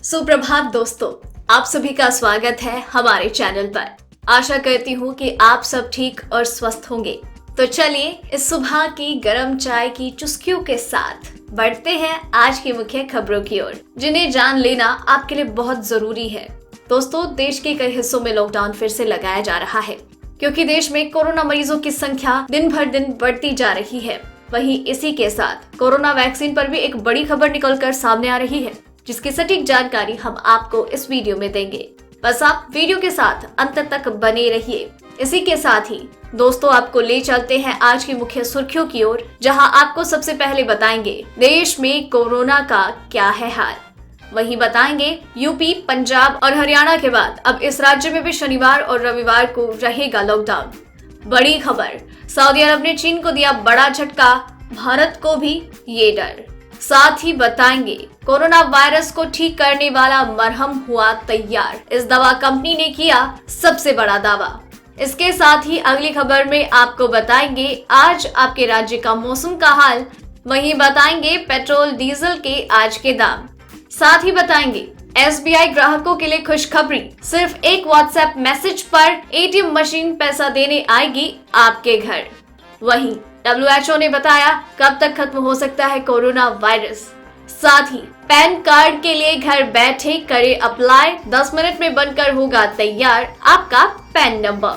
सुप्रभात दोस्तों, आप सभी का स्वागत है हमारे चैनल पर। आशा करती हूँ कि आप सब ठीक और स्वस्थ होंगे। तो चलिए इस सुबह की गर्म चाय की चुस्कियों के साथ बढ़ते हैं आज की मुख्य खबरों की ओर, जिन्हें जान लेना आपके लिए बहुत जरूरी है। दोस्तों, देश के कई हिस्सों में लॉकडाउन फिर से लगाया जा रहा है, क्योंकि देश में कोरोना मरीजों की संख्या दिन भर दिन बढ़ती जा रही है। वहीं इसी के साथ कोरोना वैक्सीन पर भी एक बड़ी खबर निकलकर सामने आ रही है, जिसकी सटीक जानकारी हम आपको इस वीडियो में देंगे। बस आप वीडियो के साथ अंत तक बने रहिए। इसी के साथ ही दोस्तों, आपको ले चलते हैं आज की मुख्य सुर्खियों की ओर, जहां आपको सबसे पहले बताएंगे देश में कोरोना का क्या है हाल। वहीं बताएंगे यूपी, पंजाब और हरियाणा के बाद अब इस राज्य में भी शनिवार और रविवार को रहेगा लॉकडाउन। बड़ी खबर, सऊदी अरब ने चीन को दिया बड़ा झटका, भारत को भी ये डर। साथ ही बताएंगे कोरोना वायरस को ठीक करने वाला मरहम हुआ तैयार, इस दवा कंपनी ने किया सबसे बड़ा दावा। इसके साथ ही अगली खबर में आपको बताएंगे आज आपके राज्य का मौसम का हाल। वहीं बताएंगे पेट्रोल डीजल के आज के दाम। साथ ही बताएंगे SBI ग्राहकों के लिए खुशखबरी, सिर्फ एक व्हाट्सएप मैसेज पर ATM मशीन पैसा देने आएगी आपके घर। वहीं WHO ने बताया कब तक खत्म हो सकता है कोरोना वायरस। साथ ही पैन कार्ड के लिए घर बैठे करे अप्लाई, 10 मिनट में बनकर होगा तैयार आपका पैन नंबर।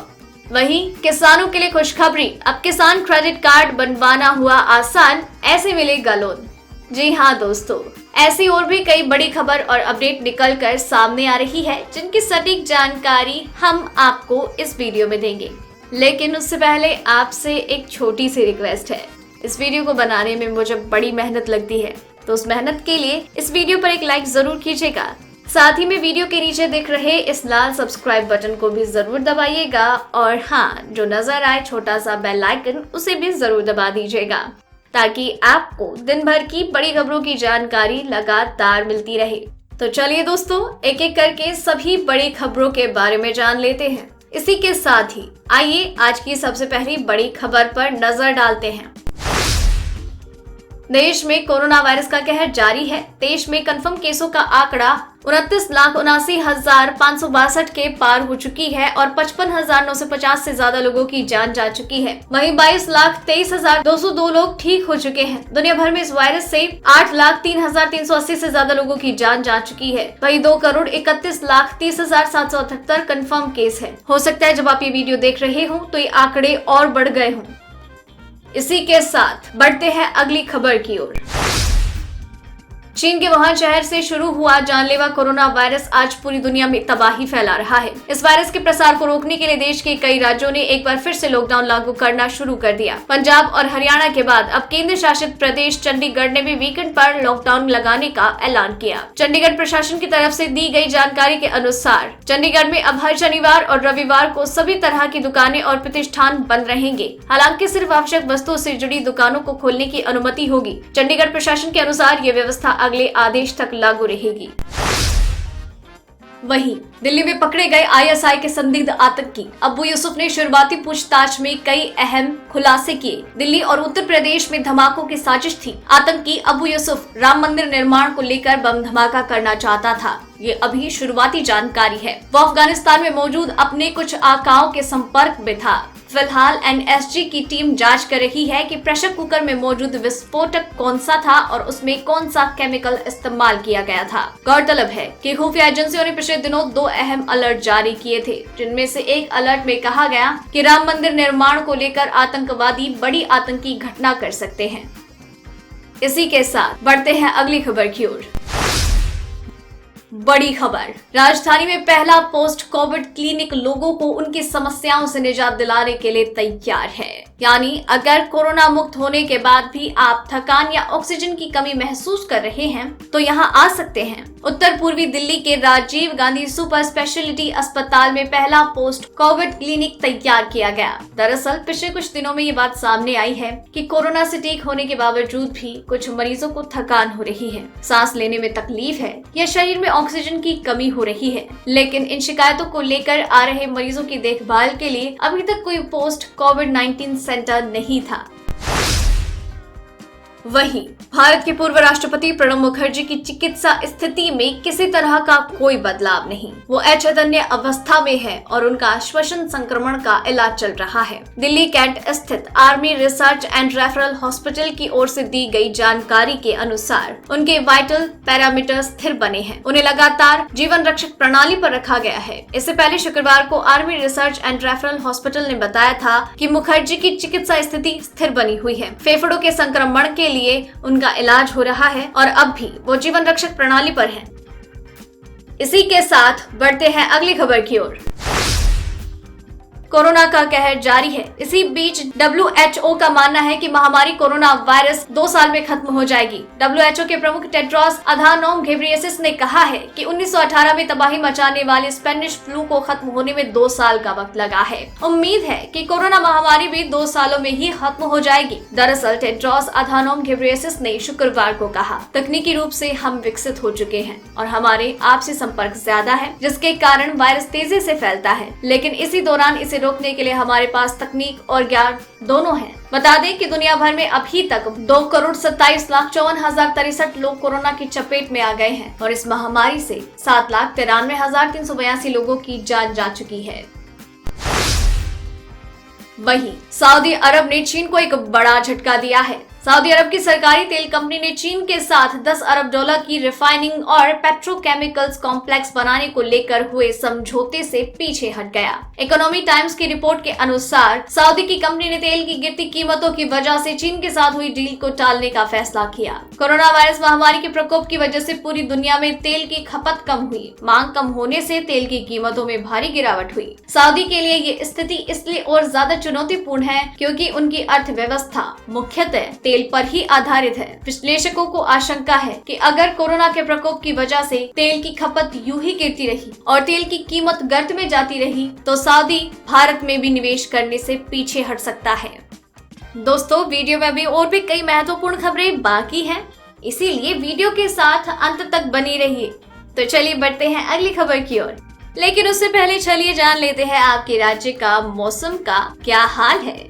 वहीं किसानों के लिए खुशखबरी, अब किसान क्रेडिट कार्ड बनवाना हुआ आसान, ऐसे मिलेगा लोन। जी हाँ दोस्तों, ऐसी और भी कई बड़ी खबर और अपडेट निकल कर सामने आ रही है, जिनकी सटीक जानकारी हम आपको इस वीडियो में देंगे। लेकिन उससे पहले आपसे एक छोटी सी रिक्वेस्ट है। इस वीडियो को बनाने में मुझे बड़ी मेहनत लगती है, तो उस मेहनत के लिए इस वीडियो पर एक लाइक जरूर कीजिएगा। साथ ही में वीडियो के नीचे दिख रहे इस लाल सब्सक्राइब बटन को भी जरूर दबाइएगा, और हाँ, जो नजर आए छोटा सा बेल आइकन, उसे भी जरूर दबा दीजिएगा, ताकि आपको दिन भर की बड़ी खबरों की जानकारी लगातार मिलती रहे। तो चलिए दोस्तों, एक एक करके सभी बड़ी खबरों के बारे में जान लेते हैं। इसी के साथ ही आइए आज की सबसे पहली बड़ी खबर पर नजर डालते हैं। देश में कोरोना वायरस का कहर जारी है। देश में कंफर्म केसों का आंकड़ा 29,79,562 के पार हो चुकी है और 55,950 से ज्यादा लोगों की जान जा चुकी है। वहीं 22,23,202 लोग ठीक हो चुके हैं। दुनिया भर में इस वायरस से 8,03,380 से ज्यादा लोगों की जान जा चुकी है। वहीं 2,31,30,778 कंफर्म केस है। हो सकता है जब आप ये वीडियो देख रहे हो तो ये आंकड़े और बढ़ गए हों। इसी के साथ बढ़ते हैं अगली खबर की ओर। चीन के वुहान शहर से शुरू हुआ जानलेवा कोरोना वायरस आज पूरी दुनिया में तबाही फैला रहा है। इस वायरस के प्रसार को रोकने के लिए देश के कई राज्यों ने एक बार फिर से लॉकडाउन लागू करना शुरू कर दिया। पंजाब और हरियाणा के बाद अब केंद्र शासित प्रदेश चंडीगढ़ ने भी वीकेंड पर लॉकडाउन लगाने का ऐलान किया। चंडीगढ़ प्रशासन की तरफ से दी गई जानकारी के अनुसार चंडीगढ़ में अब हर शनिवार और रविवार को सभी तरह की दुकानें और प्रतिष्ठान बंद रहेंगे। हालांकि सिर्फ आवश्यक वस्तुओं से जुड़ी दुकानों को खोलने की अनुमति होगी। चंडीगढ़ प्रशासन के अनुसार ये व्यवस्था अगले आदेश तक लागू रहेगी। वहीं दिल्ली में पकड़े गए ISI के संदिग्ध आतंकी अब्बू यूसुफ ने शुरुआती पूछताछ में कई अहम खुलासे किए। दिल्ली और उत्तर प्रदेश में धमाकों की साजिश थी। आतंकी अब्बू यूसुफ राम मंदिर निर्माण को लेकर बम धमाका करना चाहता था। ये अभी शुरुआती जानकारी है। वो अफगानिस्तान में मौजूद अपने कुछ आकाओं के संपर्क में था। फिलहाल NSG की टीम जांच कर रही है कि प्रेशर कुकर में मौजूद विस्फोटक कौन सा था और उसमें कौन सा केमिकल इस्तेमाल किया गया था। गौरतलब है कि खुफिया एजेंसियों ने पिछले दिनों 2 अहम अलर्ट जारी किए थे, जिनमें से एक अलर्ट में कहा गया कि राम मंदिर निर्माण को लेकर आतंकवादी बड़ी आतंकी घटना कर सकते हैं। इसी के साथ बढ़ते हैं अगली खबर की ओर। बड़ी खबर, राजधानी में पहला पोस्ट कोविड क्लिनिक लोगों को उनकी समस्याओं से निजात दिलाने के लिए तैयार है। यानी अगर कोरोना मुक्त होने के बाद भी आप थकान या ऑक्सीजन की कमी महसूस कर रहे हैं तो यहां आ सकते हैं। उत्तर पूर्वी दिल्ली के राजीव गांधी सुपर स्पेशलिटी अस्पताल में पहला पोस्ट कोविड क्लिनिक तैयार किया गया। दरअसल पिछले कुछ दिनों में ये बात सामने आई है कि कोरोना से ठीक होने के बावजूद भी कुछ मरीजों को थकान हो रही है, सांस लेने में तकलीफ है या शरीर में ऑक्सीजन की कमी हो रही है। लेकिन इन शिकायतों को लेकर आ रहे मरीजों की देखभाल के लिए अभी तक कोई पोस्ट कोविड-19 सेंटर नहीं था। वहीं भारत के पूर्व राष्ट्रपति प्रणब मुखर्जी की चिकित्सा स्थिति में किसी तरह का कोई बदलाव नहीं। वो अचेतन्य अवस्था में है और उनका श्वसन संक्रमण का इलाज चल रहा है। दिल्ली कैंट स्थित army research and referral hospital की ओर से दी गई जानकारी के अनुसार उनके वाइटल पैरामीटर स्थिर बने हैं। उन्हें लगातार जीवन रक्षक प्रणाली पर रखा गया है। इससे पहले शुक्रवार को army research and referral hospital ने बताया था कि मुखर्जी की चिकित्सा स्थिति स्थिर बनी हुई है। फेफड़ों के संक्रमण के लिए उनका इलाज हो रहा है और अब भी वो जीवन रक्षक प्रणाली पर हैं। इसी के साथ बढ़ते हैं अगली खबर की ओर। कोरोना का कहर जारी है। इसी बीच WHO का मानना है कि महामारी कोरोना वायरस 2 साल में खत्म हो जाएगी। WHO के प्रमुख टेड्रोस अधानोम घेब्रेयेसस ने कहा है कि 1918 में तबाही मचाने वाले स्पेनिश फ्लू को खत्म होने में 2 साल का वक्त लगा है। उम्मीद है कि कोरोना महामारी भी 2 सालों में ही खत्म हो जाएगी। दरअसल टेड्रोस अधानोम घेब्रेयेसस ने शुक्रवार को कहा, तकनीकी रूप से हम विकसित हो चुके हैं और हमारे आपसी संपर्क ज्यादा है, जिसके कारण वायरस तेजी से फैलता है। लेकिन इसी दौरान इसे रोकने के लिए हमारे पास तकनीक और ज्ञान दोनों हैं। बता दें कि दुनिया भर में अभी तक 2,27,54,063 लोग कोरोना की चपेट में आ गए हैं और इस महामारी से 7,93,382 लोगों की जान जा चुकी है। वहीं सऊदी अरब ने चीन को एक बड़ा झटका दिया है। सऊदी अरब की सरकारी तेल कंपनी ने चीन के साथ $10 अरब की रिफाइनिंग और पेट्रोकेमिकल्स कॉम्प्लेक्स बनाने को लेकर हुए समझौते से पीछे हट गया। इकोनॉमी टाइम्स की रिपोर्ट के अनुसार सऊदी की कंपनी ने तेल की गिरती कीमतों की वजह से चीन के साथ हुई डील को टालने का फैसला किया। कोरोना वायरस महामारी के प्रकोप की वजह से पूरी दुनिया में तेल की खपत कम हुई। मांग कम होने से तेल की कीमतों में भारी गिरावट हुई। सऊदी के लिए ये स्थिति इसलिए और ज्यादा चुनौतीपूर्ण है क्योंकि उनकी अर्थव्यवस्था मुख्यतः तेल पर ही आधारित है। विश्लेषकों को आशंका है कि अगर कोरोना के प्रकोप की वजह से तेल की खपत यूं ही गिरती रही और तेल की कीमत गर्त में जाती रही तो सऊदी भारत में भी निवेश करने से पीछे हट सकता है। दोस्तों, वीडियो में भी और भी कई महत्वपूर्ण खबरें बाकी हैं, इसीलिए वीडियो के साथ अंत तक बनी रहिए। तो चलिए बढ़ते हैं अगली खबर की ओर। लेकिन उससे पहले चलिए जान लेते हैं आपके राज्य का मौसम का क्या हाल है।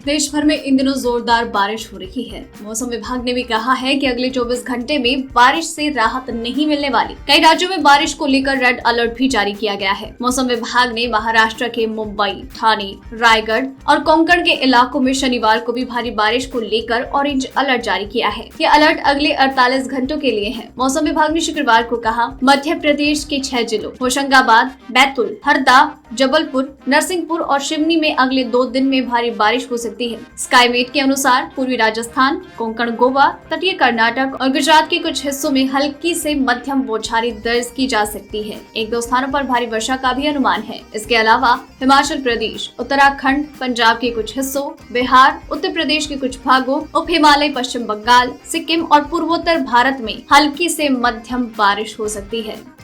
देश भर में इन दिनों जोरदार बारिश हो रही है। मौसम विभाग ने भी कहा है कि अगले 24 घंटे में बारिश से राहत नहीं मिलने वाली। कई राज्यों में बारिश को लेकर रेड अलर्ट भी जारी किया गया है। मौसम विभाग ने महाराष्ट्र के मुंबई, ठाणे, रायगढ़ और कोंकण के इलाकों में शनिवार को भी भारी बारिश को लेकर ऑरेंज अलर्ट जारी किया है। ये अलर्ट अगले 48 घंटों के लिए है। मौसम विभाग ने शुक्रवार को कहा, मध्य प्रदेश के 6 जिलों होशंगाबाद, बैतूल, हरदा, जबलपुर, नरसिंहपुर और सिवनी में अगले 2 दिन में भारी बारिश हो सकती है। स्काईमेट के अनुसार पूर्वी राजस्थान, कोंकण, गोवा, तटीय कर्नाटक और गुजरात के कुछ हिस्सों में हल्की से मध्यम बौछारें दर्ज की जा सकती है। 1-2 स्थानों पर भारी वर्षा का भी अनुमान है। इसके अलावा हिमाचल प्रदेश, उत्तराखंड, पंजाब के कुछ हिस्सों, बिहार, उत्तर प्रदेश के कुछ भागों, उप हिमालय, पश्चिम बंगाल, सिक्किम और पूर्वोत्तर भारत में हल्की से मध्यम बारिश हो सकती है।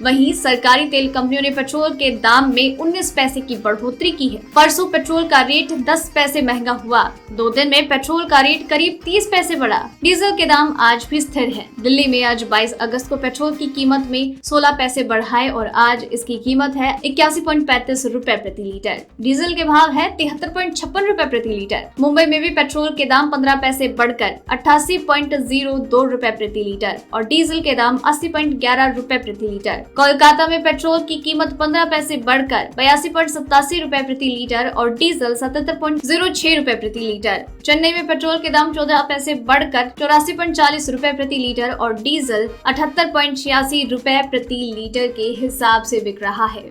वहीं सरकारी तेल कंपनियों ने पेट्रोल के दाम में 19 पैसे की बढ़ोतरी की है। परसों पेट्रोल का रेट 10 पैसे महंगा हुआ। 2 दिन में पेट्रोल का रेट करीब 30 पैसे बढ़ा। डीजल के दाम आज भी स्थिर है। दिल्ली में आज 22 अगस्त को पेट्रोल की कीमत में 16 पैसे बढ़ाए और आज इसकी कीमत है 81.35 रुपए प्रति लीटर। डीजल के भाव है 73.56 रुपए प्रति लीटर। मुंबई में भी पेट्रोल के दाम 15 पैसे बढ़कर 88.02 रुपए प्रति लीटर और डीजल के दाम 80.11 रुपए प्रति लीटर। कोलकाता में पेट्रोल की कीमत 15 पैसे बढ़कर 82.87 रुपए प्रति लीटर और डीजल 77.06 रुपए प्रति लीटर। चेन्नई में पेट्रोल के दाम 14 पैसे बढ़कर 84.40 रुपए प्रति लीटर और डीजल 78.86 रुपए प्रति लीटर के हिसाब से बिक रहा है।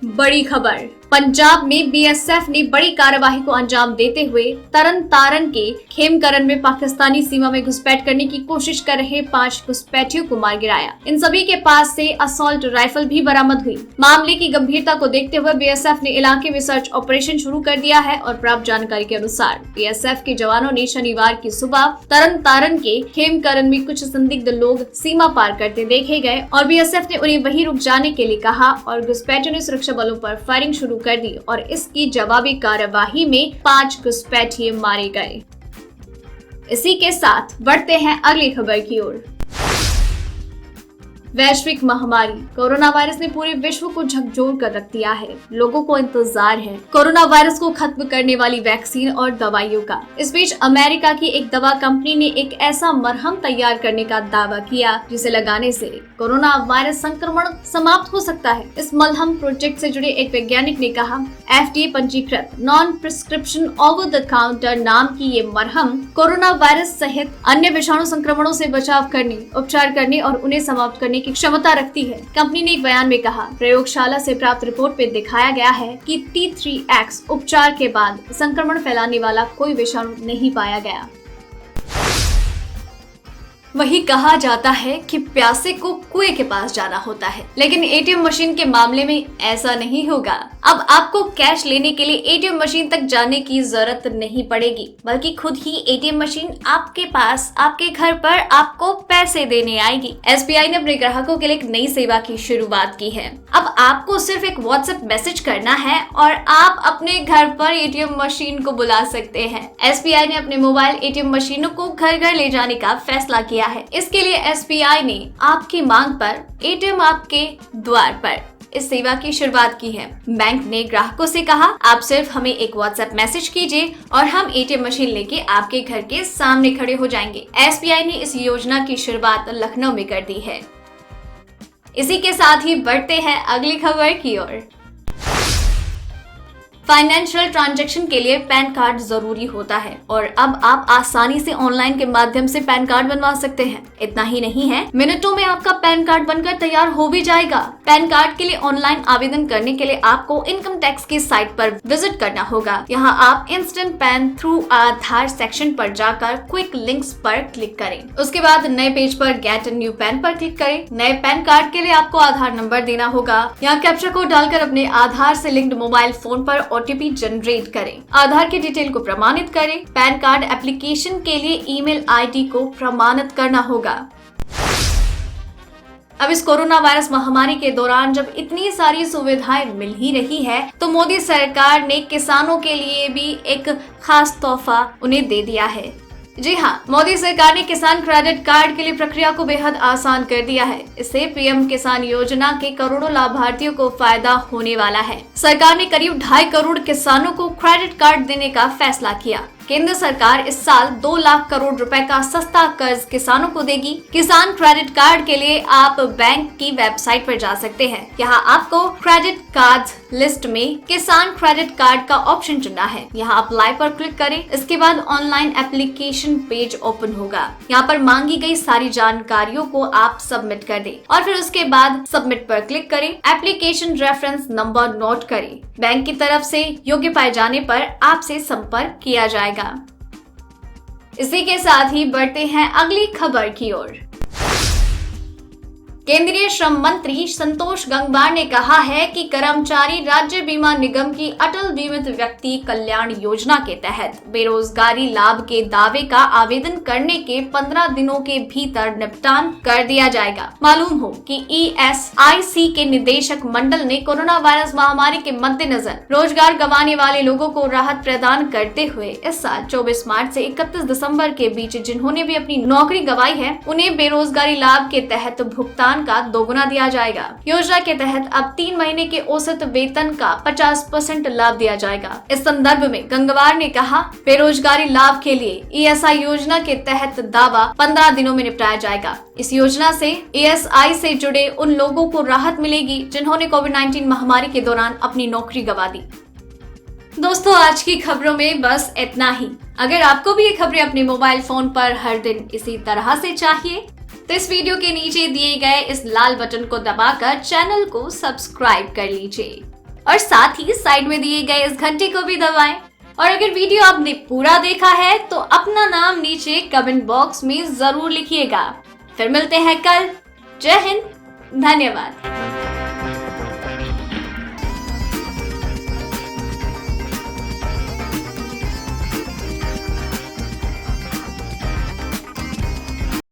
बड़ी खबर, पंजाब में बीएसएफ ने बड़ी कार्यवाही को अंजाम देते हुए तरन तारण के खेमकरन में पाकिस्तानी सीमा में घुसपैठ करने की कोशिश कर रहे 5 घुसपैठियों को मार गिराया। इन सभी के पास से असॉल्ट राइफल भी बरामद हुई। मामले की गंभीरता को देखते हुए बीएसएफ ने इलाके में सर्च ऑपरेशन शुरू कर दिया है और प्राप्त जानकारी के अनुसार बीएसएफ के जवानों ने शनिवार की सुबह तरन तारण के खेमकरन में कुछ संदिग्ध लोग सीमा पार करते देखे गए और बीएसएफ ने उन्हें वहीं रुक जाने के लिए कहा और घुसपैठियों ने सुरक्षा बलों पर फायरिंग शुरू कर दी और इसकी जवाबी कार्यवाही में 5 घुसपैठिए मारे गए। इसी के साथ बढ़ते हैं अगली खबर की ओर। वैश्विक महामारी कोरोना वायरस ने पूरे विश्व को झकझोर कर रख दिया है। लोगों को इंतजार है कोरोना वायरस को खत्म करने वाली वैक्सीन और दवाइयों का। इस बीच अमेरिका की एक दवा कंपनी ने एक ऐसा मरहम तैयार करने का दावा किया जिसे लगाने से कोरोना वायरस संक्रमण समाप्त हो सकता है। इस मलहम प्रोजेक्ट से जुड़े एक वैज्ञानिक ने कहा, FDA पंजीकृत non prescription over the counter नाम की ये मरहम कोरोना वायरस सहित अन्य विषाणु संक्रमणों से बचाव करने, उपचार करने और उन्हें समाप्त करने की क्षमता रखती है। कंपनी ने एक बयान में कहा, प्रयोगशाला से प्राप्त रिपोर्ट में दिखाया गया है कि T3X उपचार के बाद संक्रमण फैलाने वाला कोई विषाणु नहीं पाया गया। वही कहा जाता है कि प्यासे को कुएं के पास जाना होता है, लेकिन ATM मशीन के मामले में ऐसा नहीं होगा। अब आपको कैश लेने के लिए ATM मशीन तक जाने की जरूरत नहीं पड़ेगी, बल्कि खुद ही ATM मशीन आपके पास, आपके घर पर आपको पैसे देने आएगी। SBI ने अपने ग्राहकों के लिए एक नई सेवा की शुरुआत की है। अब आपको सिर्फ एक WhatsApp मैसेज करना है और आप अपने घर पर ATM मशीन को बुला सकते हैं। SBI ने अपने मोबाइल ATM मशीनों को घर घर ले जाने का फैसला किया है। इसके लिए SBI ने आपकी मांग पर ATM आपके द्वार पर इस सेवा की शुरुआत की है। बैंक ने ग्राहकों से कहा, आप सिर्फ हमें एक WhatsApp मैसेज कीजिए और हम ATM मशीन लेके आपके घर के सामने खड़े हो जाएंगे। SBI ने इस योजना की शुरुआत लखनऊ में कर दी है। इसी के साथ ही बढ़ते हैं अगली खबर की ओर। फाइनेंशियल ट्रांजैक्शन के लिए पैन कार्ड जरूरी होता है और अब आप आसानी से ऑनलाइन के माध्यम से पैन कार्ड बनवा सकते हैं। इतना ही नहीं है, मिनटों में आपका पैन कार्ड बनकर तैयार हो भी जाएगा। पैन कार्ड के लिए ऑनलाइन आवेदन करने के लिए आपको इनकम टैक्स की साइट पर विजिट करना होगा। यहाँ आप इंस्टेंट पैन थ्रू आधार सेक्शन पर जाकर क्विक लिंक्स पर क्लिक करें। उसके बाद नए पेज पर गेट अ न्यू पैन पर क्लिक करें। नए पैन कार्ड के लिए आपको आधार नंबर देना होगा। यहाँ कैप्चा कोड डालकर अपने आधार से लिंक्ड मोबाइल फोन पर OTP जनरेट करें। आधार की डिटेल को प्रमाणित करें। पैन कार्ड एप्लीकेशन के लिए ईमेल ID को प्रमाणित करना होगा। अब इस कोरोना वायरस महामारी के दौरान जब इतनी सारी सुविधाएं मिल ही रही है, तो मोदी सरकार ने किसानों के लिए भी एक खास तोहफा उन्हें दे दिया है। जी हाँ, मोदी सरकार ने किसान क्रेडिट कार्ड के लिए प्रक्रिया को बेहद आसान कर दिया है। इससे PM किसान योजना के करोड़ों लाभार्थियों को फायदा होने वाला है। सरकार ने करीब 2.5 करोड़ किसानों को क्रेडिट कार्ड देने का फैसला किया। केंद्र सरकार इस साल 2 लाख करोड़ रुपए का सस्ता कर्ज किसानों को देगी। किसान क्रेडिट कार्ड के लिए आप बैंक की वेबसाइट पर जा सकते हैं। यहाँ आपको क्रेडिट कार्ड लिस्ट में किसान क्रेडिट कार्ड का ऑप्शन चुनना है। यहाँ अप्लाई पर क्लिक करें। इसके बाद ऑनलाइन एप्लीकेशन पेज ओपन होगा। यहाँ पर मांगी गई सारी जानकारियों को आप सबमिट कर दें और फिर उसके बाद सबमिट पर क्लिक करें। एप्लीकेशन रेफरेंस नंबर नोट करें। बैंक की तरफ से योग्य पाए जाने पर आपसे संपर्क किया जाएगा। इसी के साथ ही बढ़ते हैं अगली खबर की ओर। केंद्रीय श्रम मंत्री संतोष गंगवार ने कहा है कि कर्मचारी राज्य बीमा निगम की अटल बीमित व्यक्ति कल्याण योजना के तहत बेरोजगारी लाभ के दावे का आवेदन करने के 15 दिनों के भीतर निपटान कर दिया जाएगा। मालूम हो कि ESIC के निदेशक मंडल ने कोरोना वायरस महामारी के मद्देनजर रोजगार गंवाने वाले लोगों को राहत प्रदान करते हुए इस साल 24 मार्च से 31 दिसंबर के बीच जिन्होंने भी अपनी नौकरी गंवाई है, उन्हें बेरोजगारी लाभ के तहत भुगतान का दोगुना दिया जाएगा। योजना के तहत अब 3 महीने के औसत वेतन का 50% लाभ दिया जाएगा। इस संदर्भ में गंगवार ने कहा, बेरोजगारी लाभ के लिए ESI योजना के तहत दावा 15 दिनों में निपटाया जाएगा। इस योजना से ESI से जुड़े उन लोगों को राहत मिलेगी जिन्होंने कोविड-19 महामारी के दौरान अपनी नौकरी गंवा दी। दोस्तों, आज की खबरों में बस इतना ही। अगर आपको भी ये खबरें अपने मोबाइल फोन पर हर दिन इसी तरह से चाहिए तो इस वीडियो के नीचे दिए गए इस लाल बटन को दबाकर चैनल को सब्सक्राइब कर लीजिए और साथ ही साइड में दिए गए इस घंटे को भी दबाएं। और अगर वीडियो आपने पूरा देखा है तो अपना नाम नीचे कमेंट बॉक्स में जरूर लिखिएगा। फिर मिलते हैं कल। जय हिंद, धन्यवाद।